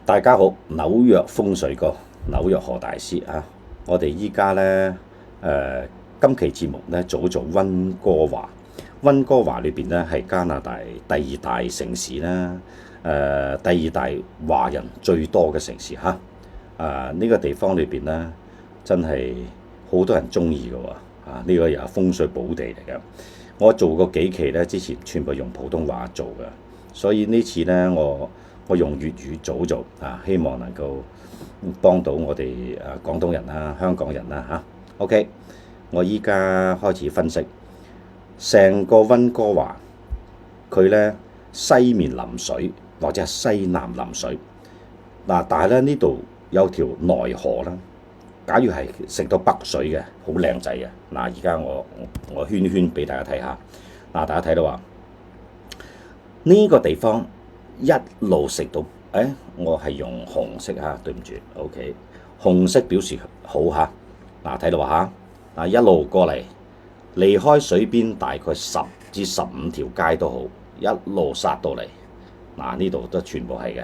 大家好，紐約風水哥，紐約何大師啊！我哋依家呢，今期節目呢，做溫哥華。溫哥華裏邊呢係加拿大第二大城市啦，第二大華人最多嘅城市嚇。呢個地方裏邊呢，真係好多人中意嘅喎。呢個又係風水寶地嚟嘅。我做過幾期呢，之前全部用普通話做嘅，所以呢次呢，我用粵語做希望能夠幫到我哋廣東人啦、香港人啦嚇。OK， 我依家開始分析成個溫哥華，佢呢西面臨水或者係西南臨水嗱，但係咧呢度有條內河啦。假如係食到北水嘅，好靚仔嘅嗱。而家我圈圈俾大家睇下嗱，大家睇到話呢個地方。一路食到，我係用紅色嚇，對唔住 ，OK， 紅色表示好嚇。嗱，睇到話嚇，一路過嚟，離開水邊大概10至15條街都好，一路殺到嚟。呢度都全部係嘅。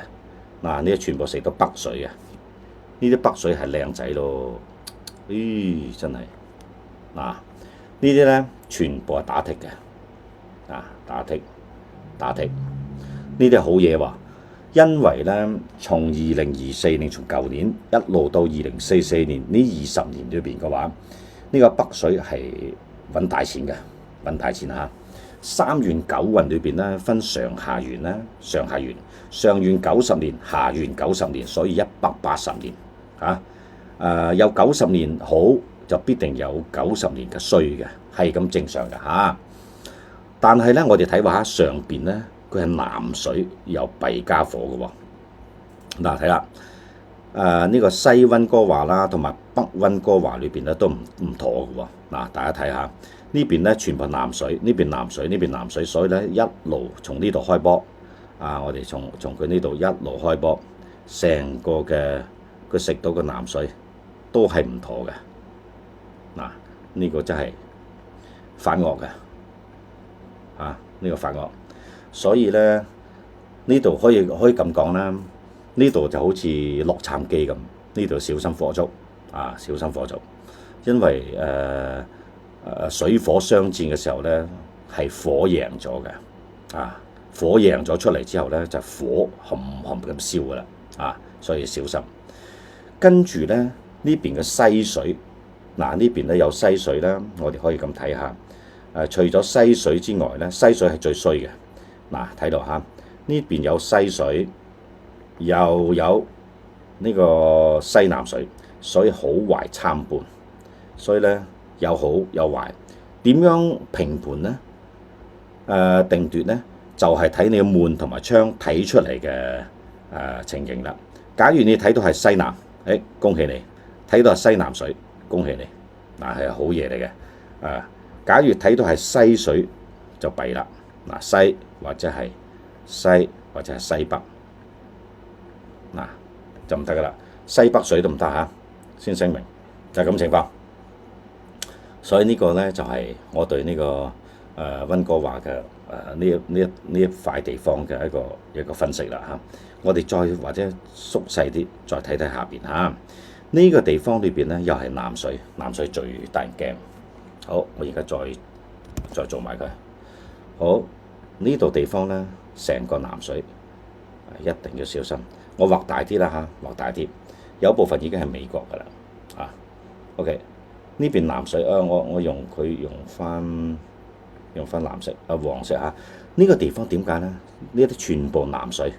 呢啲全部食到北水嘅，呢啲北水係靚仔咯。咦，真係呢啲咧全部係打剔嘅，打剔。呢啲係好嘢喎，因為咧從2024年，從舊年一路到2044年呢20年裏邊嘅話，呢個北水係揾大錢嘅，揾大錢嚇。三元九運裏邊咧分上下元啦，上元90年，下元90年，所以180年嚇。有90年好就必定有90年嘅衰嘅，係咁正常嘅嚇。但係咧，我哋睇話上邊咧。佢係南水有弊家伙嘅喎。睇啦，呢個西溫哥華啦，同埋北溫哥華裏邊咧都唔妥嘅喎。大家睇下呢邊咧全部南水，呢邊南水，呢邊南水，所以咧一路從呢度開波。我哋從佢呢度一路開波，成個嘅佢食到嘅南水都係唔妥嘅。呢個真係反惡嘅，呢個反惡。所以咧，呢度可以咁講啦，呢度就好似洛杉磯咁，呢度小心火燭小心火燭，因為水火相戰嘅時候咧，係火贏咗嘅，火贏咗出嚟之後咧，就火冚咁燒噶啦，所以小心。跟住咧，呢邊嘅西水，呢邊咧有西水啦，我哋可以咁睇下，除咗西水之外咧，西水係最衰嘅。睇到嚇，呢邊有西水，又有呢個西南水，所以好壞參半。所以咧有好有壞，點樣評判呢？定奪呢，就係睇你嘅門同埋窗睇出嚟嘅情形啦。假如你睇到係西南，恭喜你；睇到係西南水，恭喜你。係好嘢嚟嘅。假如睇到係西水就弊啦。西或者係西北，就唔得噶啦，西北水都唔得嚇，先聲明就係咁情況。所以呢個咧就係我對呢個溫哥華嘅呢一塊地方嘅一個分析啦嚇。我哋再或者縮細啲，再睇睇下邊嚇。呢個地方裏邊咧又係南水，南水最得人驚。好，我而家再做埋佢。好，呢度地方咧，成個南水一定要小心。我畫大啲啦嚇，畫大啲，有部分已經係美國噶啦OK，呢邊南水我用翻藍色黃色嚇。呢個地方點解咧？呢啲全部南水，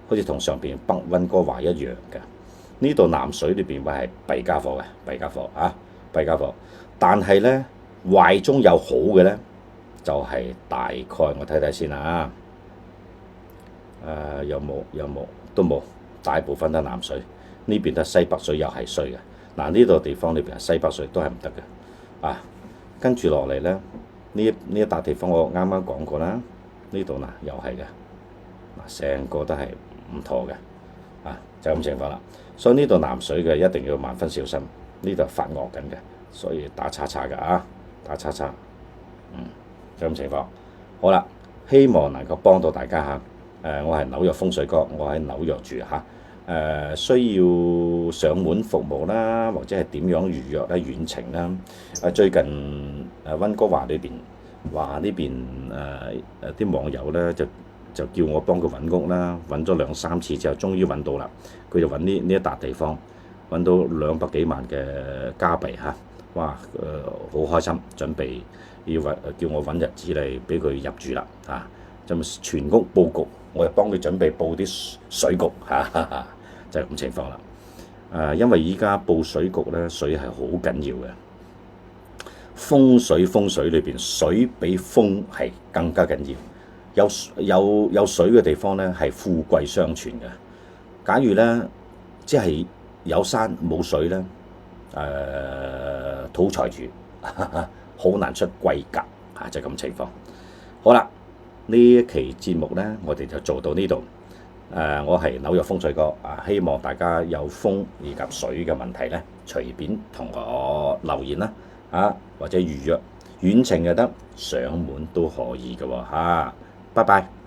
好似同上邊北溫哥華一樣嘅。呢度南水裏邊會係弊家伙嘅，弊家伙。但係咧壞中有好嘅咧。就係大概我睇睇先啦，有冇都冇，大部分都係南水，呢邊都係西北水又係衰嘅。呢度地方裏邊係西北水都係唔得嘅。跟住落嚟咧，呢一笪地方我啱啱講過啦，呢度又係嘅，成個都係唔妥嘅，就咁情況啦。所以呢度南水嘅一定要萬分小心，呢度發惡緊嘅，所以打叉叉嘅打叉叉，就咁情況。好啦，希望能夠幫到大家嚇。我係紐約風水哥，我喺紐約住嚇。需要上門服務啦，或者係點樣預約咧遠程啦。最近溫哥華裏邊話呢邊啲網友咧就叫我幫佢揾屋啦，揾咗2、3次之後，終於揾到啦。佢就揾呢一笪地方，揾到200幾萬嘅加幣嚇，哇！好開心，準備要叫我揾日子嚟俾佢入住啦嚇。咁全屋佈局，我又幫佢準備佈啲水局嚇，就係咁情況啦。因為依家佈水局咧，水係好緊要嘅。風水裏邊，水比風係更加緊要。有水嘅地方咧，係富貴相傳嘅。假如咧，即係有山冇水咧，土財主好難出貴格嚇，就係咁情況。好啦，呢一期節目咧，我哋就做到呢度。我係紐約風水哥希望大家有風以及水嘅問題咧，隨便同我留言啦或者預約遠程就得，上門都可以嘅喎。拜拜。